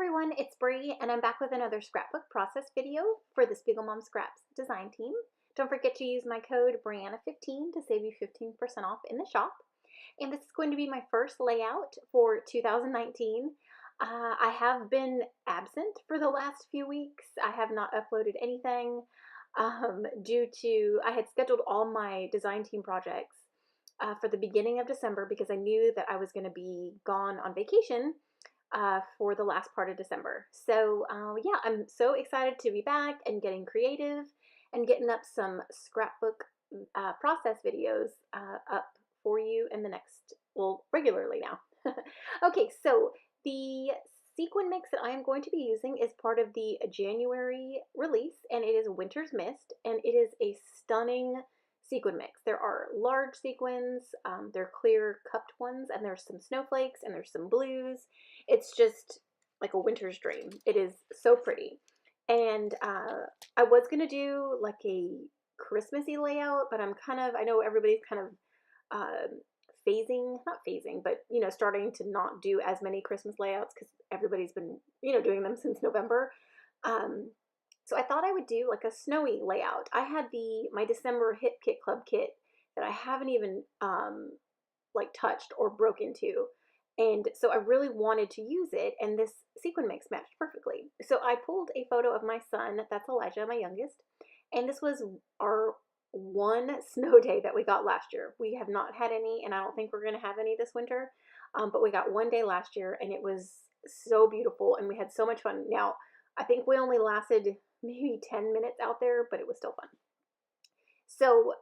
everyone, it's Bree and I'm back with another scrapbook process video for the SpiegelMom Scraps design team. Don't forget to use my code Brianna15 to save you 15% off in the shop. And this is going to be my first layout for 2019. I have been absent for the last few weeks. I have not uploaded anything due to I had scheduled all my design team projects for the beginning of December because I knew that I was going to be gone on vacation for the last part of December. So yeah, I'm so excited to be back and getting creative and getting up some scrapbook process videos up for you in the next, well, regularly now. Okay, so the sequin mix that I am going to be using is part of the January release, and it is Winter's Mist, and it is a stunning sequin mix. There are large sequins, they're clear cupped ones, and there's some snowflakes, and there's some blues. It's just like a winter's dream. It is so pretty. And I was going to do like a Christmassy layout, but I know everybody's kind of not phasing, but, you know, starting to not do as many Christmas layouts because everybody's been, you know, doing them since November. So I thought I would do like a snowy layout. I had my December Hip Kit Club kit that I haven't even like touched or broke into. And so I really wanted to use it, and this sequin mix matched perfectly. So I pulled a photo of my son, that's Elijah, my youngest, and this was our one snow day that we got last year. We have not had any, and I don't think we're going to have any this winter, but we got one day last year, and it was so beautiful, and we had so much fun. Now, I think we only lasted maybe 10 minutes out there, but it was still fun. So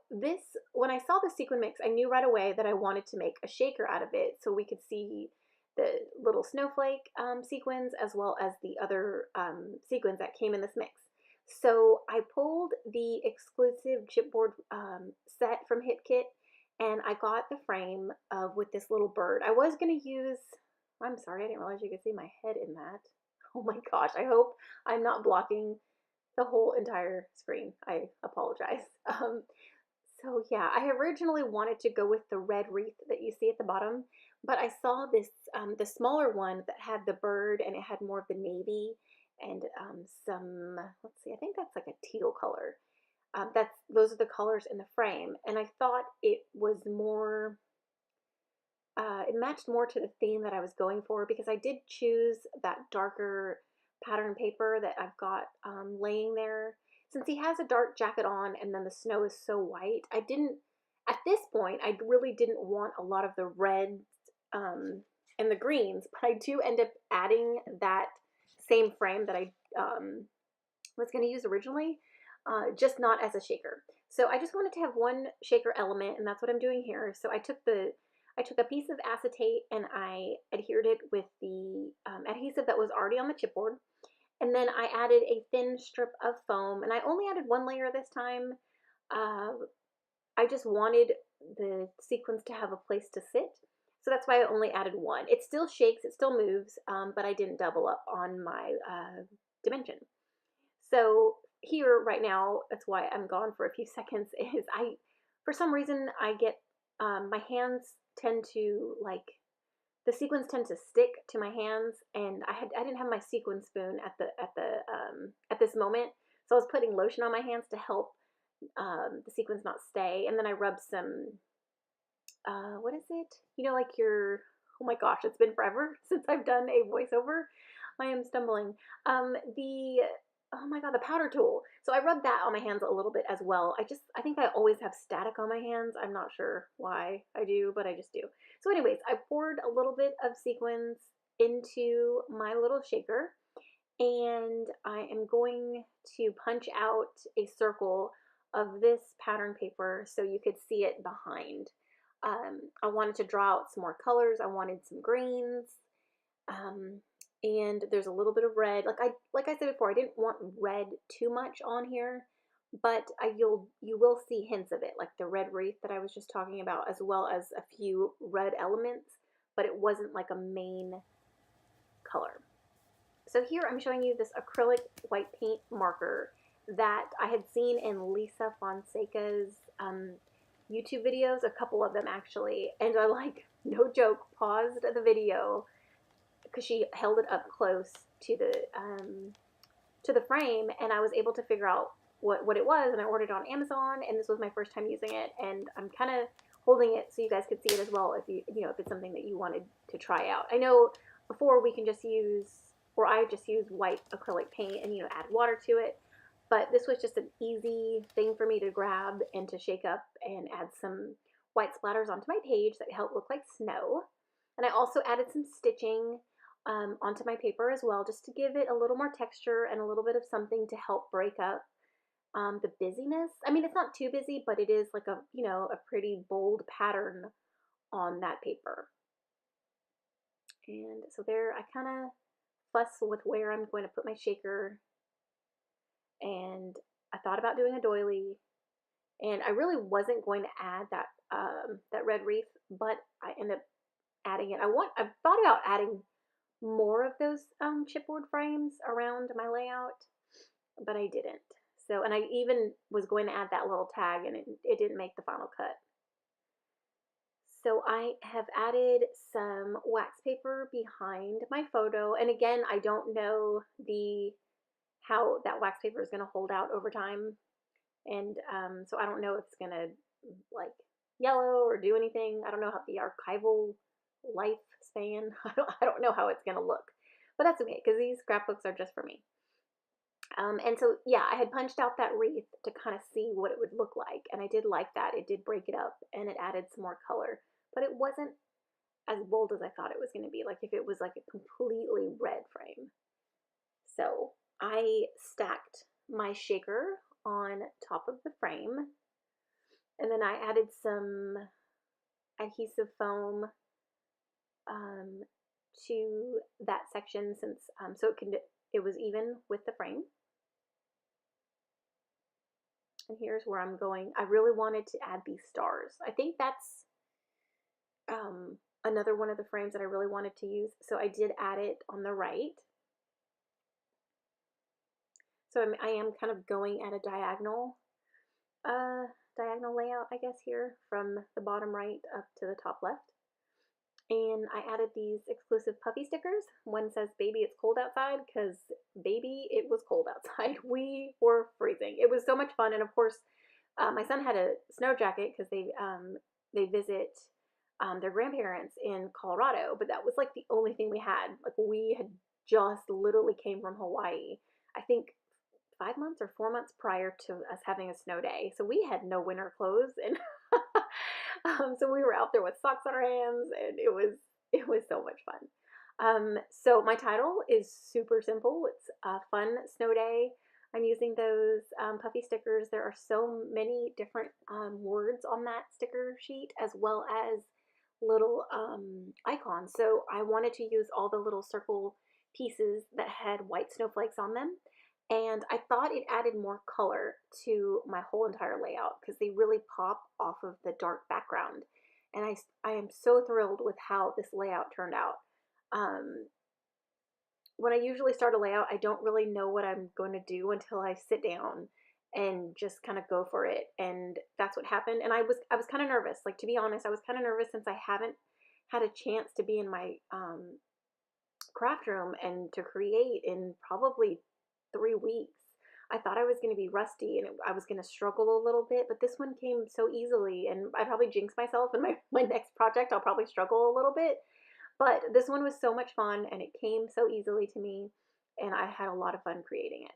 when I saw the sequin mix, I knew right away that I wanted to make a shaker out of it so we could see the little snowflake sequins as well as the other sequins that came in this mix. So I pulled the exclusive chipboard set from Hip Kit, and I got the frame with this little bird. I was going to use, I'm sorry, I didn't realize you could see my head in that. Oh my gosh, I hope I'm not blocking the whole entire screen. I apologize. So yeah, I originally wanted to go with the red wreath that you see at the bottom, but I saw this, the smaller one that had the bird and it had more of the navy and some, let's see, I think that's like a teal color. Those are the colors in the frame, and I thought it was more, it matched more to the theme that I was going for because I did choose that darker pattern paper that I've got laying there. Since he has a dark jacket on and then the snow is so white, at this point, I really didn't want a lot of the reds and the greens, but I do end up adding that same frame that I was going to use originally, just not as a shaker. So I just wanted to have one shaker element, and that's what I'm doing here. So I took a piece of acetate and I adhered it with the adhesive that was already on the chipboard. And then I added a thin strip of foam, and I only added one layer this time. I just wanted the sequins to have a place to sit. So that's why I only added one. It still shakes, it still moves, but I didn't double up on my dimension. So here right now, that's why I'm gone for a few seconds, is for some reason, I get, my hands tend to the sequins tend to stick to my hands, and I didn't have my sequin spoon at this moment, so I was putting lotion on my hands to help the sequins not stay, and then I rubbed some what is it? You know, like oh my gosh, it's been forever since I've done a voiceover. I am stumbling. Oh my god, the powder tool. So I rubbed that on my hands a little bit as well. I think I always have static on my hands. I'm not sure why I do, but I just do. So anyways, I poured a little bit of sequins into my little shaker, and I am going to punch out a circle of this pattern paper so you could see it behind. I wanted to draw out some more colors. I wanted some greens. And there's a little bit of red. Like I said before, I didn't want red too much on here, but you will see hints of it, like the red wreath that I was just talking about, as well as a few red elements, but it wasn't like a main color. So here I'm showing you this acrylic white paint marker that I had seen in Lisa Fonseca's YouTube videos, a couple of them actually, and I no joke, paused the video because she held it up close to the frame, and I was able to figure out what it was, and I ordered it on Amazon, and this was my first time using it, and I'm kind of holding it so you guys could see it as well if if it's something that you wanted to try out. I know before we can just use, or I just use white acrylic paint and add water to it, but this was just an easy thing for me to grab and to shake up and add some white splatters onto my page that help look like snow. And I also added some stitching onto my paper as well, just to give it a little more texture and a little bit of something to help break up the busyness. I mean, it's not too busy, but it is like a pretty bold pattern on that paper. And so there, I kind of fuss with where I'm going to put my shaker, and I thought about doing a doily, and I really wasn't going to add that red wreath, but I ended up adding it. I've thought about adding more of those chipboard frames around my layout, but I didn't. So, and I even was going to add that little tag, and it didn't make the final cut. So I have added some wax paper behind my photo, and again, I don't know how that wax paper is going to hold out over time, and so I don't know if it's going to like yellow or do anything. I don't know how the archival lifespan. I don't know how it's going to look, but that's okay because these scrapbooks are just for me. And so, yeah, I had punched out that wreath to kind of see what it would look like, and I did like that. It did break it up, and it added some more color, but it wasn't as bold as I thought it was going to be, like if it was like a completely red frame. So I stacked my shaker on top of the frame, and then I added some adhesive foam to that section, since so it was even with the frame. And here's where I'm going. I really wanted to add these stars. I think that's another one of the frames that I really wanted to use. So I did add it on the right. So I am kind of going at a diagonal layout, I guess, here from the bottom right up to the top left. And I added these exclusive puffy stickers. One says, "Baby, it's cold outside," because baby, it was cold outside. We were freezing. It was so much fun. And of course, my son had a snow jacket because they visit their grandparents in Colorado, but that was like the only thing we had. Like, we had just literally came from Hawaii, I think 5 months or 4 months prior to us having a snow day. So we had no winter clothes, and so we were out there with socks on our hands, and it was so much fun. So my title is super simple. It's a fun snow day. I'm using those puffy stickers. There are so many different words on that sticker sheet, as well as little icons. So I wanted to use all the little circle pieces that had white snowflakes on them. And I thought it added more color to my whole entire layout because they really pop off of the dark background. And I am so thrilled with how this layout turned out. When I usually start a layout, I don't really know what I'm going to do until I sit down and just kind of go for it. And that's what happened. And I was kind of nervous. Like, to be honest, I was kind of nervous since I haven't had a chance to be in my craft room and to create in probably 3 weeks. I thought I was going to be rusty and I was going to struggle a little bit, but this one came so easily, and I probably jinxed myself in my next project. I'll probably struggle a little bit, but this one was so much fun and it came so easily to me, and I had a lot of fun creating it.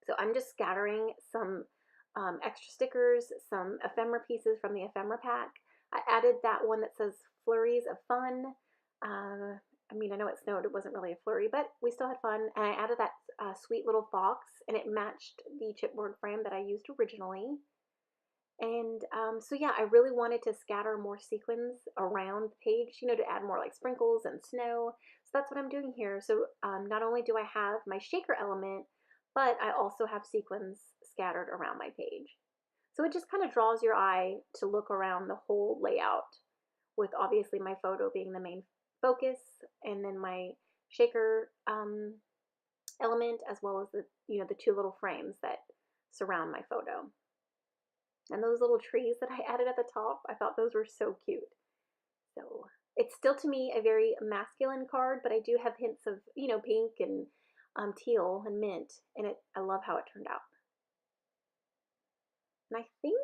So I'm just scattering some extra stickers, some ephemera pieces from the ephemera pack. I added that one that says flurries of fun. I mean, I know it snowed, it wasn't really a flurry, but we still had fun. And I added that sweet little fox, and it matched the chipboard frame that I used originally. And so yeah, I really wanted to scatter more sequins around the page, to add more like sprinkles and snow. So that's what I'm doing here. So not only do I have my shaker element, but I also have sequins scattered around my page. So it just kind of draws your eye to look around the whole layout, with obviously my photo being the main focus, and then my shaker element, as well as the 2 little frames that surround my photo. And those little trees that I added at the top, I thought those were so cute. So It's still to me a very masculine card, but I do have hints of, you know, pink and teal and mint, and I love how it turned out. And I think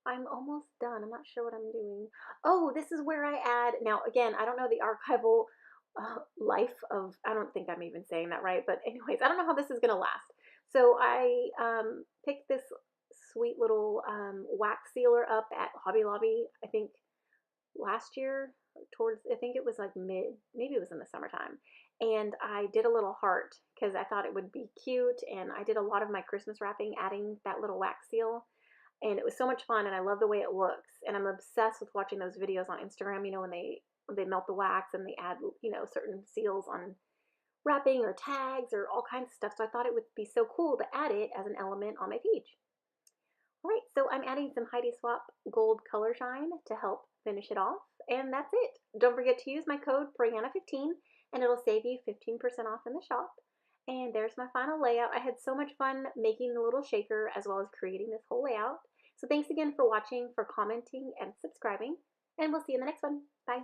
I'm almost done. I'm not sure what I'm doing. Oh, this is where I add, now again, I don't know the archival life of, I don't think I'm even saying that right, but anyways, I don't know how this is going to last. So I picked this sweet little wax sealer up at Hobby Lobby, I think last year, towards, I think it was like maybe it was in the summertime. And I did a little heart because I thought it would be cute. And I did a lot of my Christmas wrapping adding that little wax seal. And it was so much fun, and I love the way it looks. And I'm obsessed with watching those videos on Instagram, you know, when they melt the wax and they add, you know, certain seals on wrapping or tags or all kinds of stuff. So I thought it would be so cool to add it as an element on my page. All right, so I'm adding some Heidi Swap Gold Color Shine to help finish it off, and that's it. Don't forget to use my code Brianna15, and it'll save you 15% off in the shop. And there's my final layout. I had so much fun making the little shaker as well as creating this whole layout. So thanks again for watching, for commenting, and subscribing, and we'll see you in the next one. Bye.